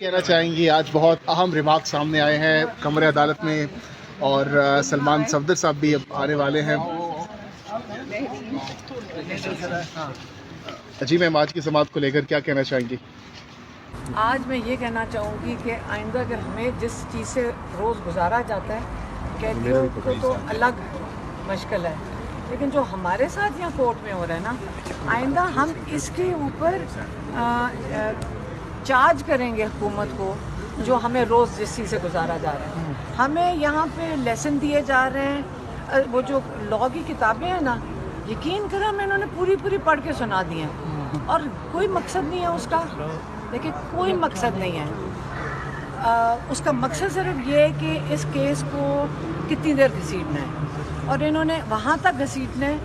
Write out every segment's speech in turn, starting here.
کہنا چاہیں گی آج بہت اہم ریمارک سامنے آئے ہیں کمرِ عدالت میں اور سلمان صفدر صاحب بھی اب آنے والے ہیں. جی میم، آج کی سماعت کو لے کر کیا کہنا چاہیں گی؟ آج میں یہ کہنا چاہوں گی کہ آئندہ اگر ہمیں جس چیز سے روز گزارا جاتا ہے قیدیوں کو تو الگ مشکل ہے، لیکن جو ہمارے ساتھ یہاں کورٹ میں ہو رہا ہے نا، آئندہ ہم اس کے اوپر چارج کریں گے حکومت کو جو ہمیں روز جس چیز سے گزارا جا رہا ہے. ہمیں یہاں پہ لیسن دیے جا رہے ہیں، وہ جو لاء کی کتابیں ہیں نا، یقین کریں میں انہوں نے پوری پڑھ کے سنا دی ہیں اور کوئی مقصد نہیں ہے اس کا. دیکھیں کوئی مقصد نہیں ہے اس کا مقصد صرف یہ ہے کہ اس کیس کو کتنی دیر گھسیٹنا ہے، اور انہوں نے وہاں تک گھسیٹنا ہے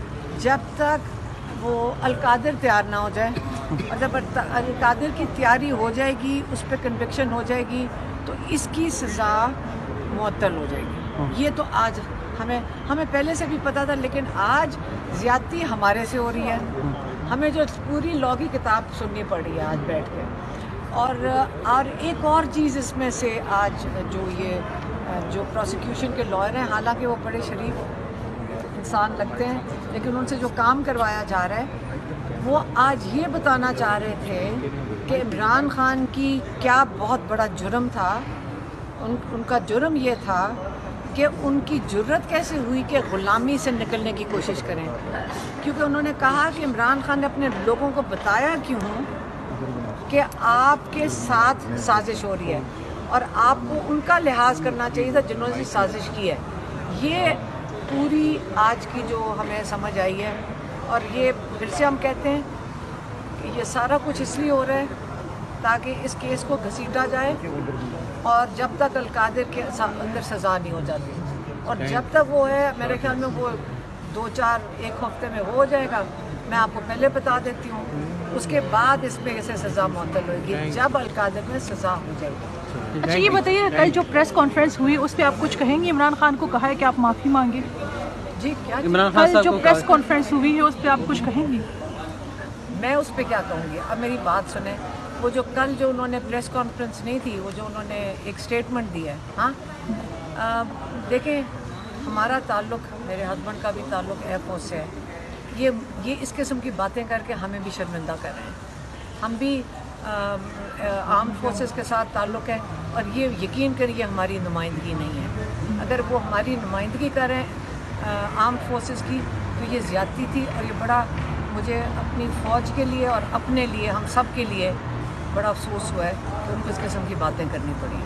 جب تک وہ القادر تیار نہ ہو جائے، اور جب القادر کی تیاری ہو جائے گی، اس پہ کنوکشن ہو جائے گی تو اس کی سزا معطل ہو جائے گی. یہ تو آج ہمیں پہلے سے بھی پتہ تھا، لیکن آج زیادتی ہمارے سے ہو رہی ہے. ہمیں جو پوری لاء کی کتاب سننی پڑ رہی ہے آج بیٹھ کے. اور ایک اور چیز اس میں سے آج جو پروسیکیوشن کے لائر ہیں، حالانکہ وہ بڑے شریف انسان لگتے ہیں، لیکن ان سے جو کام کروایا جا رہا ہے وہ آج یہ بتانا چاہ رہے تھے کہ عمران خان کی کیا بہت بڑا جرم تھا. ان کا جرم یہ تھا کہ ان کی جرت کیسے ہوئی کہ غلامی سے نکلنے کی کوشش کریں، کیونکہ انہوں نے کہا کہ عمران خان نے اپنے لوگوں کو بتایا کیوں کہ آپ کے ساتھ سازش ہو رہی ہے، اور آپ کو ان کا لحاظ کرنا چاہیے تھا جنہوں نے سازش کی ہے. یہ پوری آج کی جو ہمیں سمجھ آئی ہے، اور یہ پھر سے ہم کہتے ہیں کہ یہ سارا کچھ اس لیے ہو رہا ہے تاکہ اس کیس کو گھسیٹا جائے، اور جب تک القادر کے اندر سزا نہیں ہو جاتی، اور جب تک وہ ہے میرے خیال میں وہ 2-4 ہفتے میں ہو جائے گا. میں آپ کو پہلے بتا دیتی ہوں، اس کے بعد اس میں سے سزا معطل ہوئے گی جب القادر میں سزا ہو جائے گی. اچھا یہ بتائیے، کل جو پریس کانفرنس ہوئی اس پہ آپ کچھ کہیں گے؟ عمران خان کو کہا ہے کہ آپ معافی مانگیں. جی کیا کل جو پریس کانفرنس ہوئی ہے اس پہ آپ کچھ کہیں گی؟ میں اس پہ کیا کہوں گی؟ اب میری بات سنیں. وہ جو کل جو انہوں نے پریس کانفرنس نہیں تھی، وہ جو انہوں نے ایک اسٹیٹمنٹ دیا ہے، ہاں دیکھیں ہمارا تعلق، میرے ہسبینڈ کا بھی تعلق ایئر فورس سے ہے. یہ اس قسم کی باتیں کر کے ہمیں بھی شرمندہ کر رہے ہیں. ہم بھی آرم فورسز کے ساتھ تعلق ہے، اور یہ یقین کریے ہماری نمائندگی نہیں ہے. اگر وہ ہماری نمائندگی کر رہے ہیں آرم فورسز کی تو یہ زیادتی تھی، اور یہ بڑا مجھے اپنی فوج کے لیے اور اپنے لیے، ہم سب کے لیے بڑا افسوس ہوا ہے کہ ان کو اس قسم کی باتیں کرنی پڑی.